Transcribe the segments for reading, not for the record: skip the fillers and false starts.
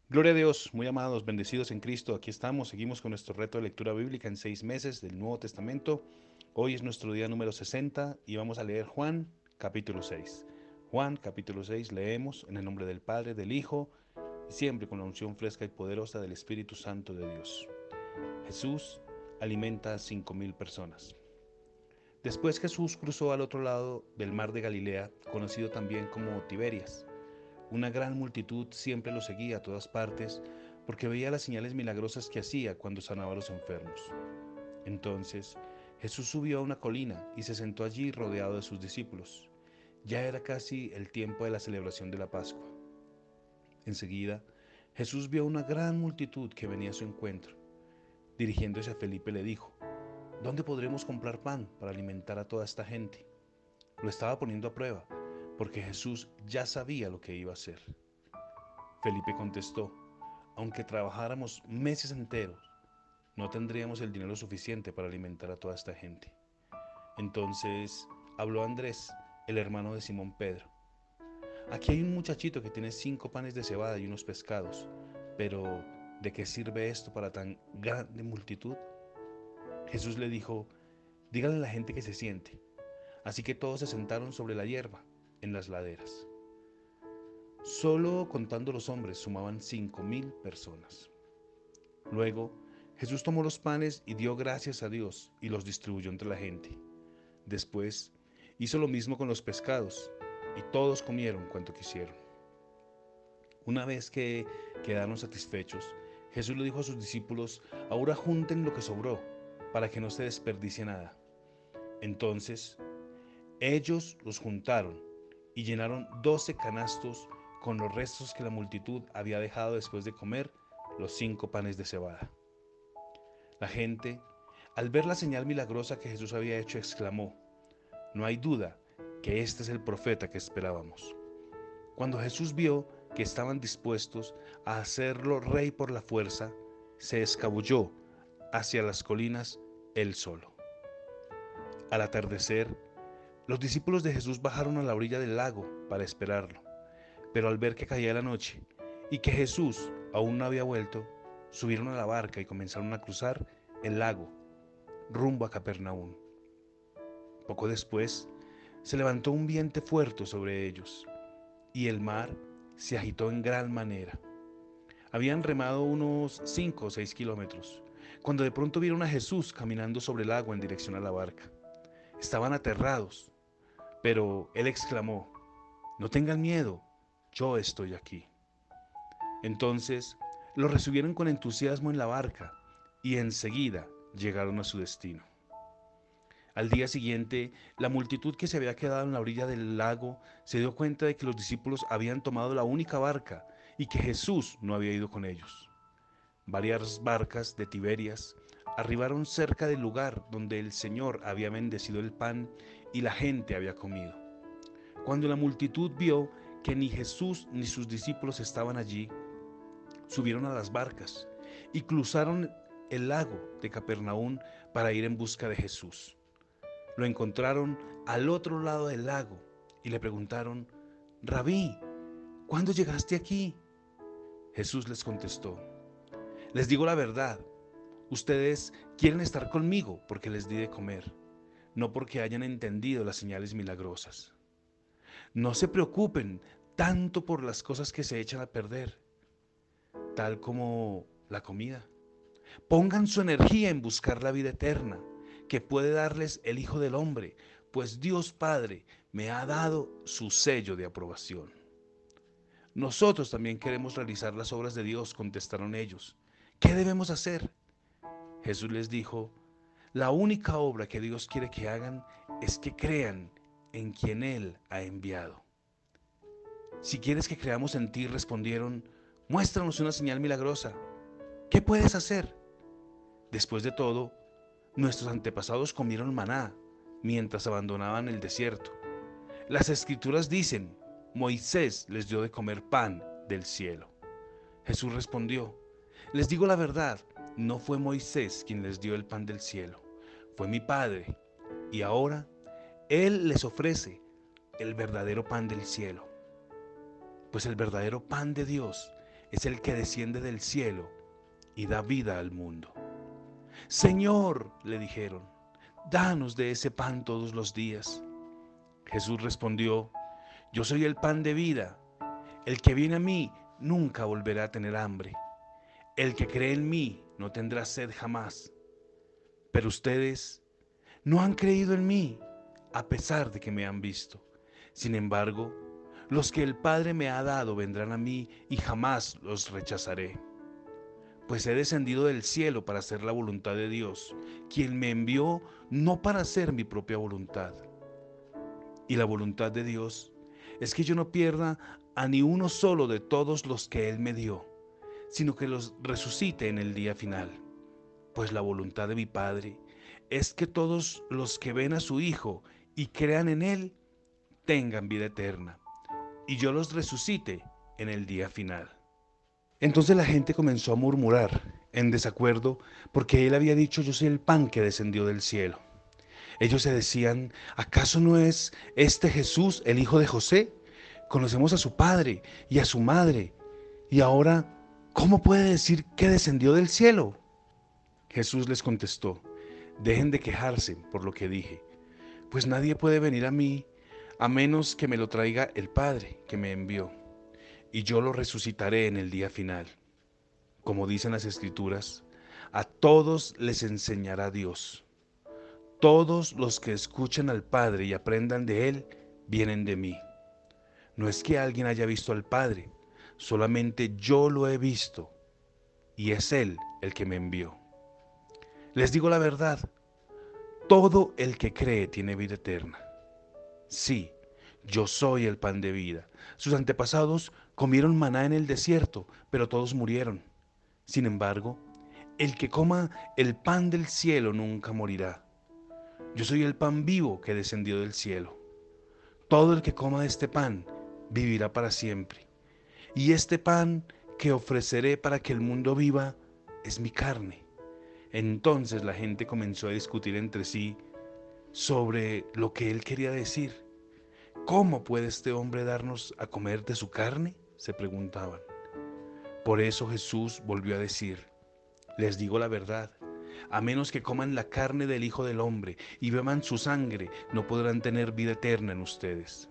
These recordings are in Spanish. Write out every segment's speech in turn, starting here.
Gloria a Dios, muy amados, bendecidos en Cristo. Aquí estamos, seguimos con nuestro reto de lectura bíblica en 6 meses del Nuevo Testamento. Hoy es nuestro día número 60 y vamos a leer Juan capítulo 6. Juan capítulo 6 leemos en el nombre del Padre, del Hijo y siempre con la unción fresca y poderosa del Espíritu Santo de Dios. Jesús alimenta a 5,000 personas. Después Jesús cruzó al otro lado del mar de Galilea, conocido también como Tiberias. Una gran multitud siempre lo seguía a todas partes porque veía las señales milagrosas que hacía cuando sanaba a los enfermos. Entonces Jesús subió a una colina y se sentó allí rodeado de sus discípulos. Ya era casi el tiempo de la celebración de la Pascua. Enseguida Jesús vio una gran multitud que venía a su encuentro. Dirigiéndose a Felipe le dijo: ¿Dónde podremos comprar pan para alimentar a toda esta gente? Lo estaba poniendo a prueba, porque Jesús ya sabía lo que iba a hacer. Felipe contestó: aunque trabajáramos meses enteros, no tendríamos el dinero suficiente para alimentar a toda esta gente. Entonces habló Andrés, el hermano de Simón Pedro. Aquí hay un muchachito que tiene 5 panes de cebada y unos pescados, pero ¿de qué sirve esto para tan grande multitud? Jesús le dijo: díganle a la gente que se siente. Así que todos se sentaron sobre la hierba, en las laderas. Solo contando los hombres sumaban 5,000 personas. Luego Jesús tomó los panes y dio gracias a Dios y los distribuyó entre la gente. Después hizo lo mismo con los pescados y todos comieron cuanto quisieron. Una vez que quedaron satisfechos, Jesús le dijo a sus discípulos: ahora junten lo que sobró para que no se desperdicie nada. Entonces ellos los juntaron y llenaron 12 canastos con los restos que la multitud había dejado después de comer los 5 panes de cebada. La gente, al ver la señal milagrosa que Jesús había hecho, exclamó: no hay duda que este es el profeta que esperábamos. Cuando Jesús vio que estaban dispuestos a hacerlo rey por la fuerza, se escabulló hacia las colinas él solo. Al atardecer, los discípulos de Jesús bajaron a la orilla del lago para esperarlo, pero al ver que caía la noche y que Jesús aún no había vuelto, subieron a la barca y comenzaron a cruzar el lago rumbo a Capernaum. Poco después, se levantó un viento fuerte sobre ellos y el mar se agitó en gran manera. Habían remado unos 5 o 6 kilómetros, cuando de pronto vieron a Jesús caminando sobre el agua en dirección a la barca. Estaban aterrados, pero él exclamó: no tengan miedo, yo estoy aquí. Entonces lo recibieron con entusiasmo en la barca y enseguida llegaron a su destino. Al día siguiente, la multitud que se había quedado en la orilla del lago se dio cuenta de que los discípulos habían tomado la única barca y que Jesús no había ido con ellos. Varias barcas de Tiberias arribaron cerca del lugar donde el Señor había bendecido el pan y la gente había comido. Cuando la multitud vio que ni Jesús ni sus discípulos estaban allí, subieron a las barcas y cruzaron el lago de Capernaum para ir en busca de Jesús. Lo encontraron al otro lado del lago y le preguntaron: Rabí, ¿cuándo llegaste aquí? Jesús les contestó: les digo la verdad, ustedes quieren estar conmigo porque les di de comer, no porque hayan entendido las señales milagrosas. No se preocupen tanto por las cosas que se echan a perder, tal como la comida. Pongan su energía en buscar la vida eterna, que puede darles el Hijo del Hombre, pues Dios Padre me ha dado su sello de aprobación. Nosotros también queremos realizar las obras de Dios, contestaron ellos. ¿Qué debemos hacer? Jesús les dijo: la única obra que Dios quiere que hagan es que crean en quien Él ha enviado. Si quieres que creamos en ti, respondieron, muéstranos una señal milagrosa. ¿Qué puedes hacer? Después de todo, nuestros antepasados comieron maná mientras abandonaban el desierto. Las escrituras dicen: Moisés les dio de comer pan del cielo. Jesús respondió: les digo la verdad, no fue Moisés quien les dio el pan del cielo, fue mi Padre. Y ahora Él les ofrece el verdadero pan del cielo. Pues el verdadero pan de Dios es el que desciende del cielo y da vida al mundo. Señor, le dijeron, danos de ese pan todos los días. Jesús respondió, yo soy el pan de vida. El que viene a mí nunca volverá a tener hambre. El que cree en mí no tendrá sed jamás. Pero ustedes no han creído en mí, a pesar de que me han visto. Sin embargo, los que el Padre me ha dado vendrán a mí y jamás los rechazaré. Pues he descendido del cielo para hacer la voluntad de Dios, quien me envió no para hacer mi propia voluntad. Y la voluntad de Dios es que yo no pierda a ni uno solo de todos los que Él me dio, sino que los resucite en el día final. Pues la voluntad de mi Padre es que todos los que ven a su Hijo y crean en Él tengan vida eterna, y yo los resucite en el día final. Entonces la gente comenzó a murmurar en desacuerdo porque Él había dicho, yo soy el pan que descendió del cielo. Ellos se decían, ¿acaso no es este Jesús el hijo de José? Conocemos a su padre y a su madre, y ahora, ¿cómo puede decir que descendió del cielo? Jesús les contestó, dejen de quejarse por lo que dije, pues nadie puede venir a mí a menos que me lo traiga el Padre que me envió, y yo lo resucitaré en el día final. Como dicen las Escrituras, a todos les enseñará Dios. Todos los que escuchen al Padre y aprendan de Él, vienen de mí. No es que alguien haya visto al Padre, solamente yo lo he visto, y es Él el que me envió. Les digo la verdad, todo el que cree tiene vida eterna. Sí, yo soy el pan de vida. Sus antepasados comieron maná en el desierto, pero todos murieron. Sin embargo, el que coma el pan del cielo nunca morirá. Yo soy el pan vivo que descendió del cielo. Todo el que coma de este pan vivirá para siempre. Y este pan que ofreceré para que el mundo viva es mi carne. Entonces la gente comenzó a discutir entre sí sobre lo que él quería decir. ¿Cómo puede este hombre darnos a comer de su carne?, se preguntaban. Por eso Jesús volvió a decir, les digo la verdad, a menos que coman la carne del Hijo del Hombre y beban su sangre, no podrán tener vida eterna en ustedes.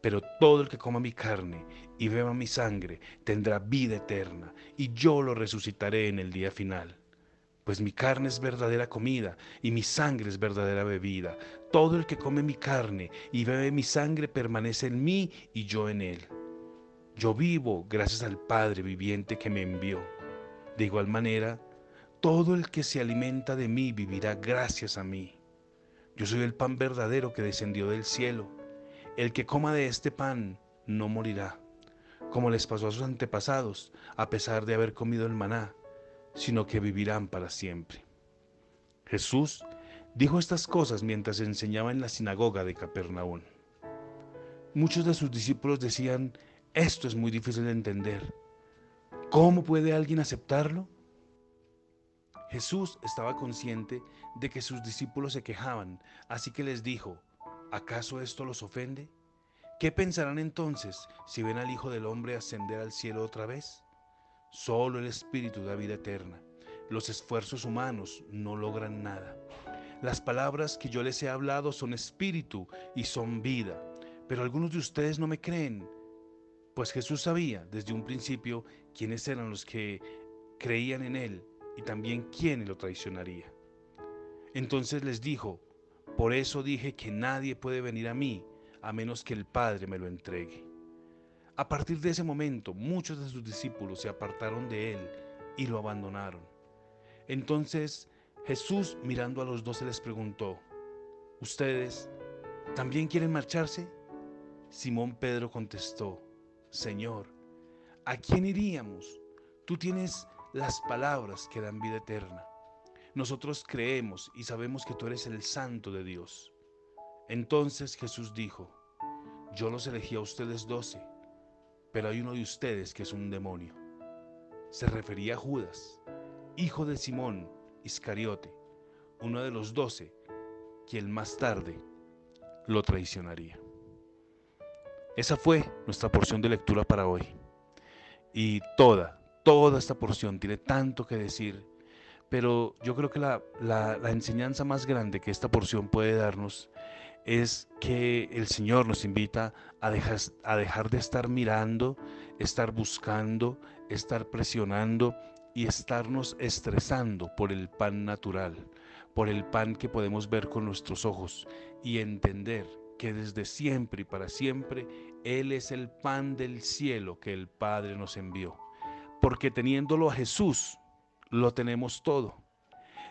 Pero todo el que coma mi carne y beba mi sangre tendrá vida eterna, y yo lo resucitaré en el día final. Pues mi carne es verdadera comida y mi sangre es verdadera bebida. Todo el que come mi carne y bebe mi sangre permanece en mí y yo en él. Yo vivo gracias al Padre viviente que me envió. De igual manera, todo el que se alimenta de mí vivirá gracias a mí. Yo soy el pan verdadero que descendió del cielo. El que coma de este pan no morirá, como les pasó a sus antepasados, a pesar de haber comido el maná, sino que vivirán para siempre. Jesús dijo estas cosas mientras enseñaba en la sinagoga de Capernaum. Muchos de sus discípulos decían, esto es muy difícil de entender. ¿Cómo puede alguien aceptarlo? Jesús estaba consciente de que sus discípulos se quejaban, así que les dijo, ¿acaso esto los ofende? ¿Qué pensarán entonces si ven al Hijo del Hombre ascender al cielo otra vez? Solo el Espíritu da vida eterna. Los esfuerzos humanos no logran nada. Las palabras que yo les he hablado son espíritu y son vida, pero algunos de ustedes no me creen. Pues Jesús sabía desde un principio quiénes eran los que creían en Él y también quién lo traicionaría. Entonces les dijo, por eso dije que nadie puede venir a mí a menos que el Padre me lo entregue. A partir de ese momento, muchos de sus discípulos se apartaron de él y lo abandonaron. Entonces Jesús, mirando a los 12, les preguntó, ¿ustedes también quieren marcharse? Simón Pedro contestó, Señor, ¿a quién iríamos? Tú tienes las palabras que dan vida eterna. Nosotros creemos y sabemos que tú eres el Santo de Dios. Entonces Jesús dijo, yo los elegí a ustedes 12, pero hay uno de ustedes que es un demonio. Se refería a Judas, hijo de Simón Iscariote, uno de los 12, quien más tarde lo traicionaría. Esa fue nuestra porción de lectura para hoy. Y toda esta porción tiene tanto que decir, pero yo creo que la enseñanza más grande que esta porción puede darnos es que el Señor nos invita a dejar de estar mirando, estar buscando, estar presionando y estarnos estresando por el pan natural, por el pan que podemos ver con nuestros ojos y entender que desde siempre y para siempre Él es el pan del cielo que el Padre nos envió. Porque teniéndolo a Jesús, lo tenemos todo.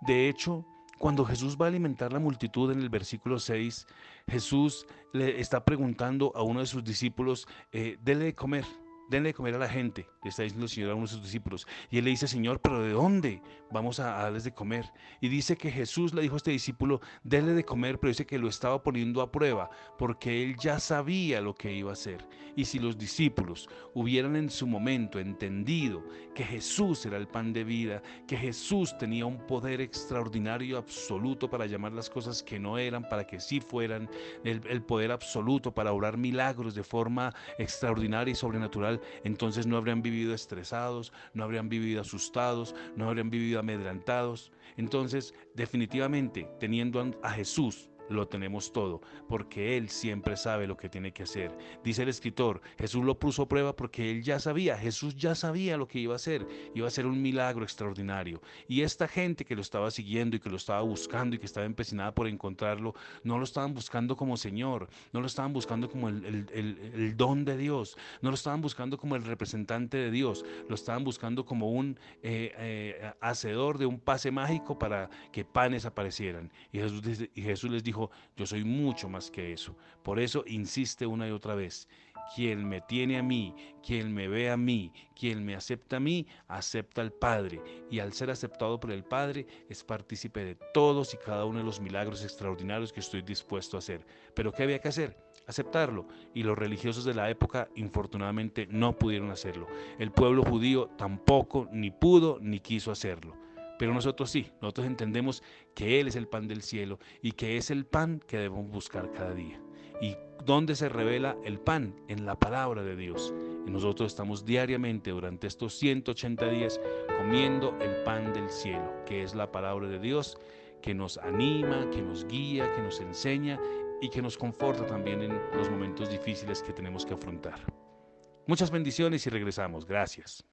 De hecho, cuando Jesús va a alimentar la multitud en el versículo 6, Jesús le está preguntando a uno de sus discípulos, denle de comer a la gente, le está diciendo el Señor a uno de sus discípulos. Y él le dice, Señor, ¿pero de dónde vamos a darles de comer? Y dice que Jesús le dijo a este discípulo, denle de comer, pero dice que lo estaba poniendo a prueba, porque él ya sabía lo que iba a hacer. Y si los discípulos hubieran en su momento entendido que Jesús era el pan de vida, que Jesús tenía un poder extraordinario absoluto para llamar las cosas que no eran, para que sí fueran, el poder absoluto para obrar milagros de forma extraordinaria y sobrenatural, entonces no habrían vivido estresados, no habrían vivido asustados, no habrían vivido amedrentados. Entonces, definitivamente, teniendo a Jesús, lo tenemos todo, porque Él siempre sabe lo que tiene que hacer. Dice el escritor, Jesús lo puso a prueba porque Él ya sabía, Jesús ya sabía lo que iba a ser un milagro extraordinario. Y esta gente que lo estaba siguiendo y que lo estaba buscando y que estaba empecinada por encontrarlo, no lo estaban buscando como Señor, no lo estaban buscando como el don de Dios, no lo estaban buscando como el representante de Dios, lo estaban buscando como un hacedor de un pase mágico para que panes aparecieran. Y Jesús les dijo, yo soy mucho más que eso. Por eso insiste una y otra vez. Quien me tiene a mí, quien me ve a mí, quien me acepta a mí, acepta al Padre. Y al ser aceptado por el Padre, es partícipe de todos y cada uno de los milagros extraordinarios que estoy dispuesto a hacer. ¿Pero qué había que hacer? Aceptarlo. Y los religiosos de la época, infortunadamente, no pudieron hacerlo. El pueblo judío tampoco, ni pudo, ni quiso hacerlo. Pero nosotros sí, nosotros entendemos que Él es el pan del cielo y que es el pan que debemos buscar cada día. ¿Y dónde se revela el pan? En la palabra de Dios. Y nosotros estamos diariamente durante estos 180 días comiendo el pan del cielo, que es la palabra de Dios, que nos anima, que nos guía, que nos enseña y que nos conforta también en los momentos difíciles que tenemos que afrontar. Muchas bendiciones y regresamos. Gracias.